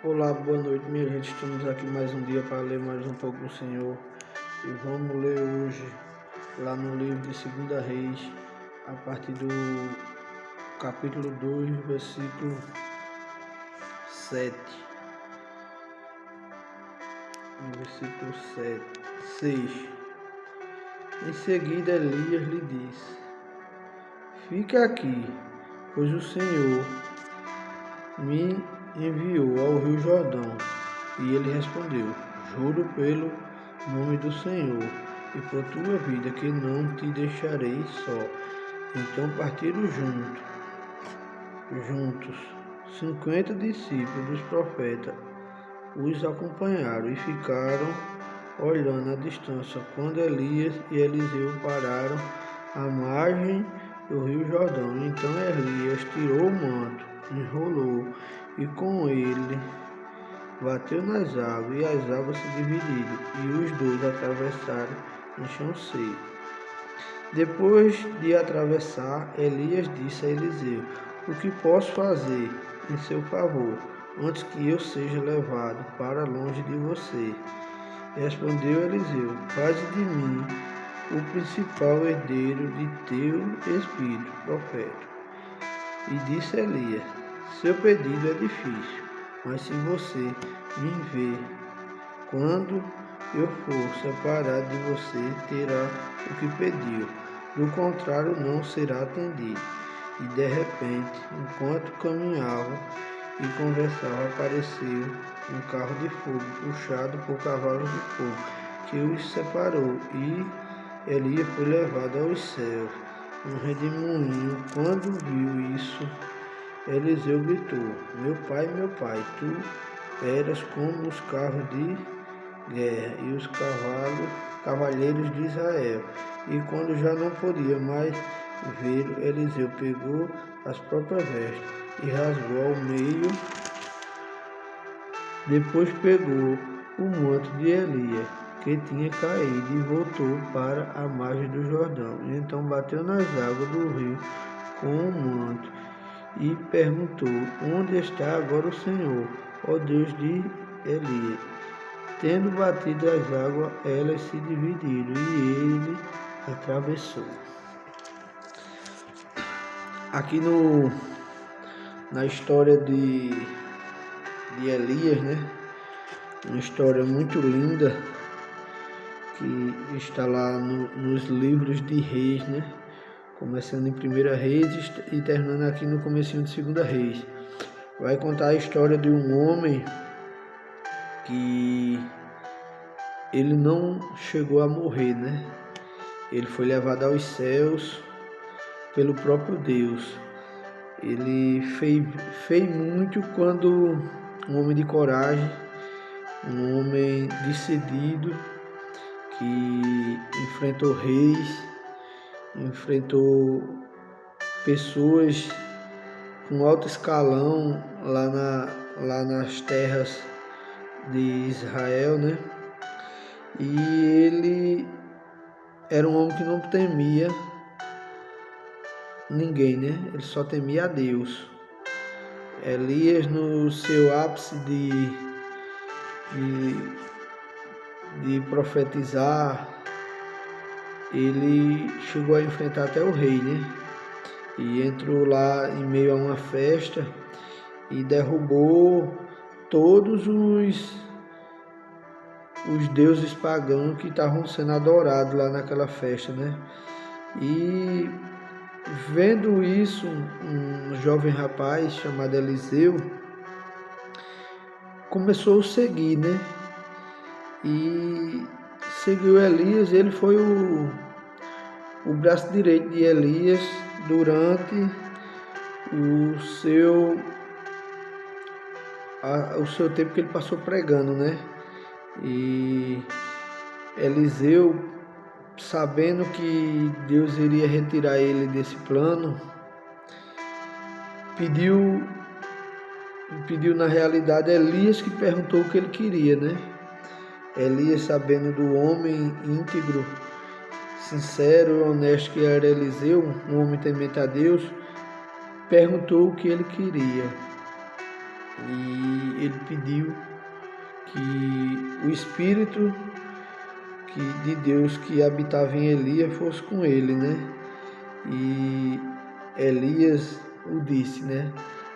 Olá, boa noite, minha gente. Estamos aqui mais um dia para ler mais um pouco do Senhor. E vamos ler hoje, lá no livro de 2 Reis, a partir do capítulo 2, versículo 7. No versículo 6. Em seguida, Elias lhe disse: Fica aqui, pois o Senhor me enviou ao rio Jordão. E ele respondeu: Juro pelo nome do Senhor e por tua vida que não te deixarei só. Então partiram juntos 50 discípulos dos profetas, os acompanharam e ficaram olhando à distância quando Elias e Eliseu pararam à margem do rio Jordão. Então Elias tirou o manto, enrolou e com ele bateu nas águas, e as águas se dividiram, e os dois atravessaram em chão seco. Depois de atravessar, Elias disse a Eliseu: O que posso fazer em seu favor, antes que eu seja levado para longe de você? Respondeu Eliseu: Faze de mim o principal herdeiro de teu espírito, profeta. E disse Elias: Seu pedido é difícil, mas se você me ver quando eu for separado de você, terá o que pediu. Do contrário, não será atendido. E de repente, enquanto caminhava e conversava, apareceu um carro de fogo, puxado por cavalos de fogo, que os separou, e Elias foi levado aos céus. Um redemoinho, quando viu isso, Eliseu gritou: meu pai, tu eras como os carros de guerra e os cavalheiros de Israel. E quando já não podia mais vê-lo, Eliseu pegou as próprias vestes e rasgou ao meio. Depois pegou o manto de Elias, que tinha caído, e voltou para a margem do Jordão. E então bateu nas águas do rio com o manto e perguntou: Onde está agora o Senhor, ó Deus de Elias? Tendo batido as águas, elas se dividiram, e ele atravessou. Aqui na história de Elias, né? Uma história muito linda que está lá nos livros de Reis, né? Começando em 1 Reis e terminando aqui no comecinho de 2 Reis. Vai contar a história de um homem que ele não chegou a morrer, né? Ele foi levado aos céus pelo próprio Deus. Ele fez muito quando um homem de coragem, um homem decidido, que enfrentou reis, enfrentou pessoas com alto escalão lá nas terras de Israel, né? E ele era um homem que não temia ninguém, né? Ele só temia a Deus. Elias, no seu ápice de profetizar, ele chegou a enfrentar até o rei, né? E entrou lá em meio a uma festa e derrubou todos os deuses pagãos que estavam sendo adorados lá naquela festa, né? E vendo isso, um jovem rapaz chamado Eliseu começou a seguir, né? E seguiu Elias. Ele foi o braço direito de Elias durante o seu tempo que ele passou pregando, né? E Eliseu, sabendo que Deus iria retirar ele desse plano, pediu na realidade Elias, que perguntou o que ele queria, né? Elias, sabendo do homem íntegro, sincero e honesto que era Eliseu, um homem temente a Deus, perguntou o que ele queria. e ele pediu que o Espírito de Deus que habitava em Elias fosse com ele, né? E Elias o disse, né?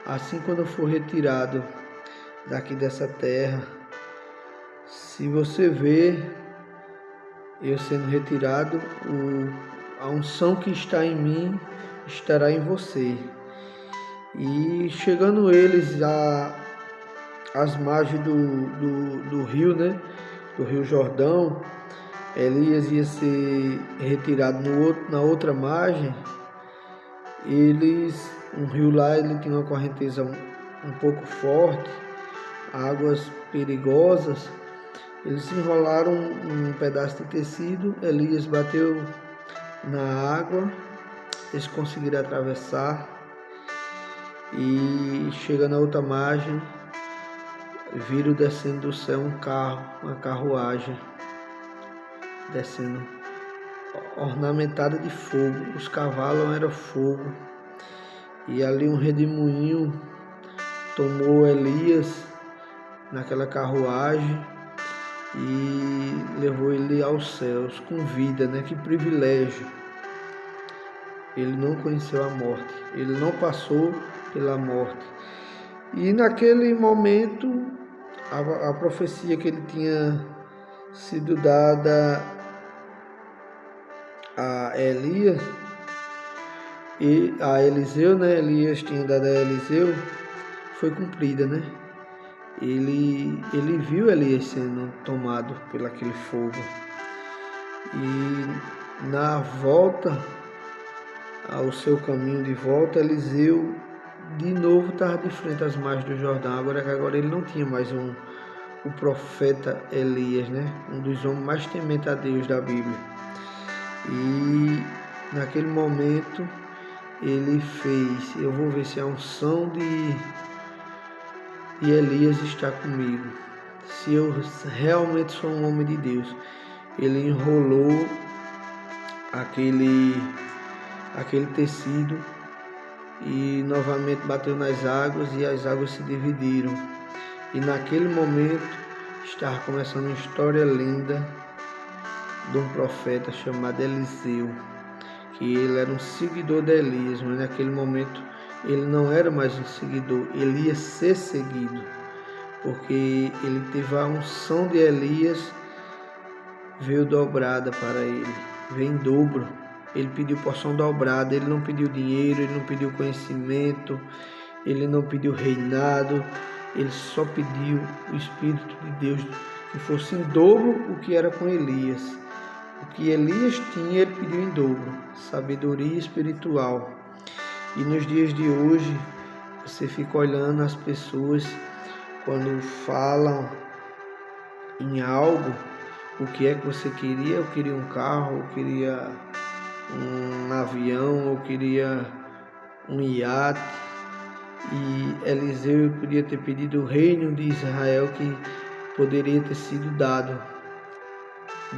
Assim, quando eu for retirado daqui dessa terra, se você ver eu sendo retirado, a unção que está em mim estará em você. E chegando eles às margens do rio, né? Do Rio Jordão, Elias ia ser retirado na outra margem. Um rio lá, ele tinha uma correnteza um pouco forte, águas perigosas. Eles enrolaram um pedaço de tecido, Elias bateu na água, eles conseguiram atravessar e chegando na outra margem, viram descendo do céu um carro, uma carruagem, descendo, ornamentada de fogo. Os cavalos eram fogo. E ali um redemoinho tomou Elias naquela carruagem e levou ele aos céus com vida, né? Que privilégio! Ele não conheceu a morte, ele não passou pela morte. E naquele momento, a profecia que ele tinha sido dada a Elias e a Eliseu, né? Elias tinha dado a Eliseu, foi cumprida, né? Ele viu Elias sendo tomado por aquele fogo. E na volta, ao seu caminho de volta, Eliseu de novo estava de frente às margens do Jordão. Agora ele não tinha mais o profeta Elias, né? Um dos homens mais tementes a Deus da Bíblia. E naquele momento ele fez: eu vou ver se a unção de Elias está comigo, se eu realmente sou um homem de Deus. Ele enrolou aquele tecido e novamente bateu nas águas e as águas se dividiram. E naquele momento estava começando uma história linda de um profeta chamado Eliseu, que ele era um seguidor de Elias, mas naquele momento ele não era mais um seguidor, ele ia ser seguido, porque ele teve a unção de Elias, veio dobrada para ele, veio em dobro. Ele pediu porção dobrada, ele não pediu dinheiro, ele não pediu conhecimento, ele não pediu reinado, ele só pediu o Espírito de Deus que fosse em dobro o que era com Elias. O que Elias tinha, ele pediu em dobro, sabedoria espiritual. E nos dias de hoje, você fica olhando as pessoas quando falam em algo, o que é que você queria? Eu queria um carro, eu queria um avião, eu queria um iate. E Eliseu podia ter pedido o reino de Israel que poderia ter sido dado.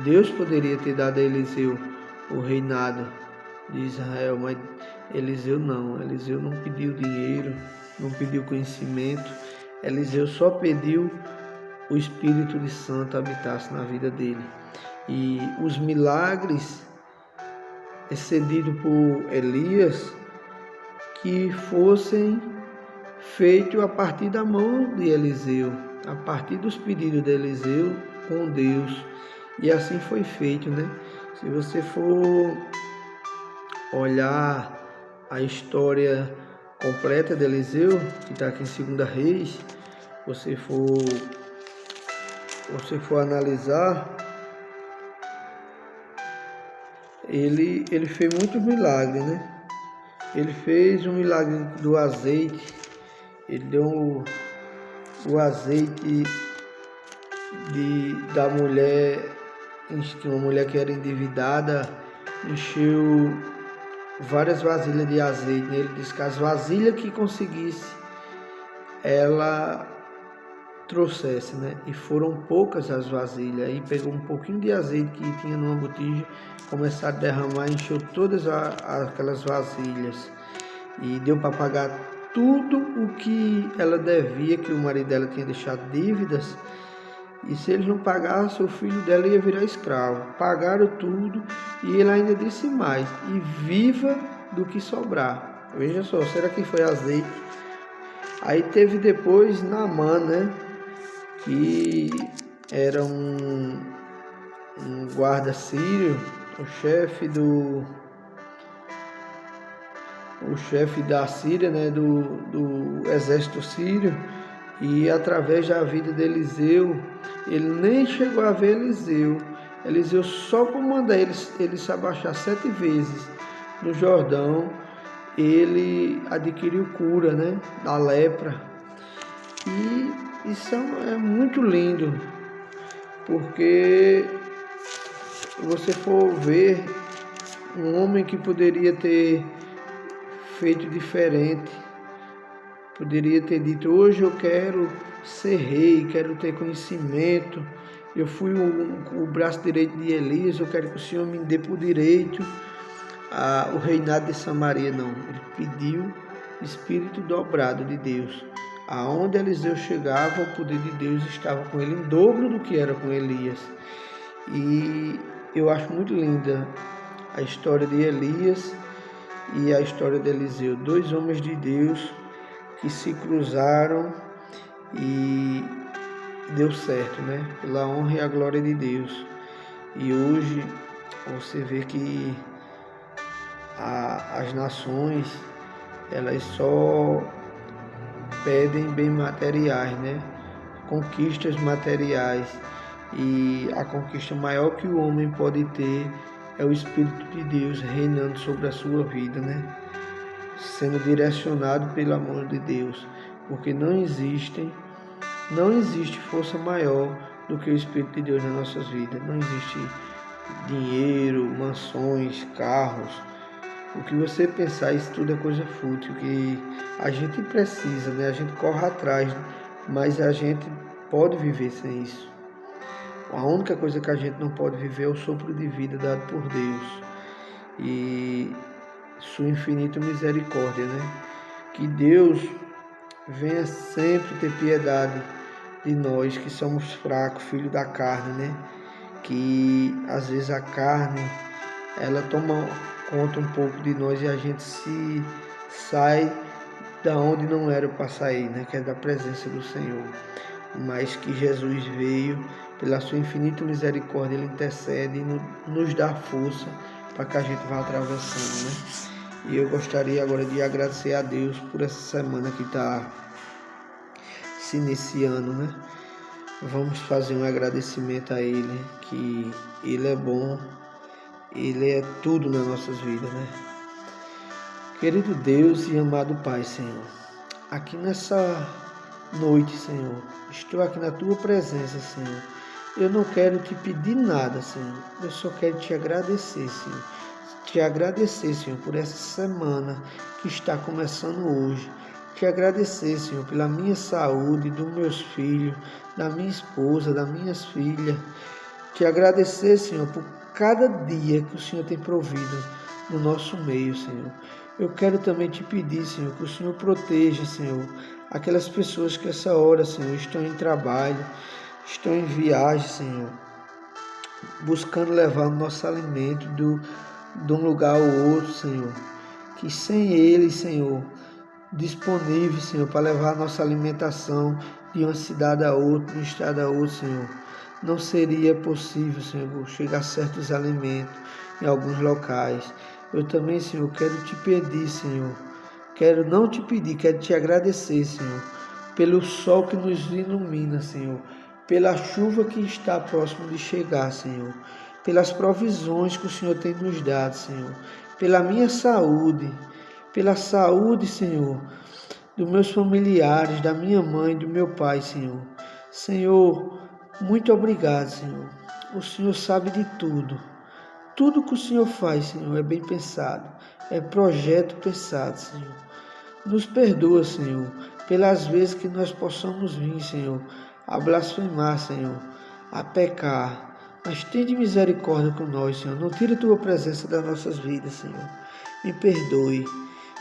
Deus poderia ter dado a Eliseu o reinado de Israel, mas Eliseu não pediu dinheiro, não pediu conhecimento. Eliseu só pediu o Espírito de Santo habitasse na vida dele. E os milagres excedidos por Elias que fossem feitos a partir da mão de Eliseu, a partir dos pedidos de Eliseu com Deus. E assim foi feito, né? Se você for olhar a história completa de Eliseu, que está aqui em 2 Reis, você for analisar, ele fez muitos milagres, né? Ele fez um milagre do azeite, ele deu o azeite da mulher, uma mulher que era endividada, encheu várias vasilhas de azeite. Ele disse que as vasilhas que conseguisse, ela trouxesse, né? E foram poucas as vasilhas. Aí pegou um pouquinho de azeite que tinha numa botija, começou a derramar, encheu todas aquelas vasilhas. E deu para pagar tudo o que ela devia, que o marido dela tinha deixado dívidas, e se ele não pagasse, o filho dela ia virar escravo. Pagaram tudo e ele ainda disse mais, e viva do que sobrar. Veja só, será que foi azeite? Aí teve depois Naamã, né? Que era um guarda sírio, o chefe da Síria, né, do exército sírio, e através da vida de Eliseu, ele nem chegou a ver Eliseu. Eliseu só por mandar ele se abaixar 7 vezes no Jordão, ele adquiriu cura, né, da lepra. E isso é muito lindo, porque se você for ver, um homem que poderia ter feito diferente, poderia ter dito, hoje eu quero ser rei, quero ter conhecimento, eu fui o braço direito de Elias, eu quero que o Senhor me dê por direito o reinado de Samaria. Não, ele pediu espírito dobrado de Deus. Aonde Eliseu chegava, o poder de Deus estava com ele em dobro do que era com Elias. E eu acho muito linda a história de Elias e a história de Eliseu, 2 homens de Deus que se cruzaram e deu certo, né? Pela honra e a glória de Deus. E hoje você vê que as nações, elas só pedem bem materiais, né? Conquistas materiais. E a conquista maior que o homem pode ter é o Espírito de Deus reinando sobre a sua vida, né? Sendo direcionado pelo amor de Deus, porque não existe força maior do que o Espírito de Deus nas nossas vidas. Não existe dinheiro, mansões, carros. O que você pensar, isso tudo é coisa fútil, que a gente precisa, né? A gente corre atrás, mas a gente pode viver sem isso. A única coisa que a gente não pode viver é o sopro de vida dado por Deus e sua infinita misericórdia, né? Que Deus venha sempre ter piedade de nós que somos fracos, filhos da carne, né? Que às vezes a carne, ela toma conta um pouco de nós e a gente se sai da onde não era para sair, né? Que é da presença do Senhor. Mas que Jesus veio, pela sua infinita misericórdia, Ele intercede e nos dá força para que a gente vá atravessando, né? E eu gostaria agora de agradecer a Deus por essa semana que está se iniciando, né? Vamos fazer um agradecimento a Ele, que Ele é bom, Ele é tudo nas nossas vidas, né? Querido Deus e amado Pai, Senhor, aqui nessa noite, Senhor, estou aqui na Tua presença, Senhor. Eu não quero te pedir nada, Senhor. Eu só quero te agradecer, Senhor. Te agradecer, Senhor, por essa semana que está começando hoje. Te agradecer, Senhor, pela minha saúde, dos meus filhos, da minha esposa, das minhas filhas. Te agradecer, Senhor, por cada dia que o Senhor tem provido no nosso meio, Senhor. Eu quero também te pedir, Senhor, que o Senhor proteja, Senhor, aquelas pessoas que essa hora, Senhor, estão em trabalho, estão em viagem, Senhor, buscando levar o nosso alimento de um lugar ao outro, Senhor. Que sem eles, Senhor, disponível, Senhor, para levar a nossa alimentação de uma cidade a outra, de um estado a outro, Senhor, não seria possível, Senhor, chegar a certos alimentos em alguns locais. Eu também, Senhor, quero te pedir, Senhor, quero não te pedir, quero te agradecer, Senhor, pelo sol que nos ilumina, Senhor, pela chuva que está próximo de chegar, Senhor, pelas provisões que o Senhor tem nos dado, Senhor, pela minha saúde, pela saúde, Senhor, dos meus familiares, da minha mãe, do meu pai, Senhor. Senhor, muito obrigado, Senhor. O Senhor sabe de tudo. Tudo que o Senhor faz, Senhor, é bem pensado. É projeto pensado, Senhor. Nos perdoa, Senhor, pelas vezes que nós possamos vir, Senhor, a blasfemar, Senhor, a pecar. Mas tende misericórdia com nós, Senhor. Não tire a Tua presença das nossas vidas, Senhor. Me perdoe.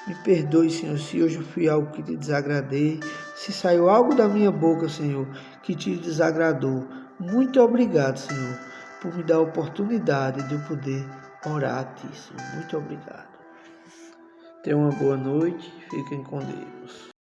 Me perdoe, Senhor, se hoje eu fui algo que te desagradei, se saiu algo da minha boca, Senhor, que te desagradou. Muito obrigado, Senhor, por me dar a oportunidade de eu poder orar a Ti, Senhor. Muito obrigado. Tenha uma boa noite, fiquem com Deus.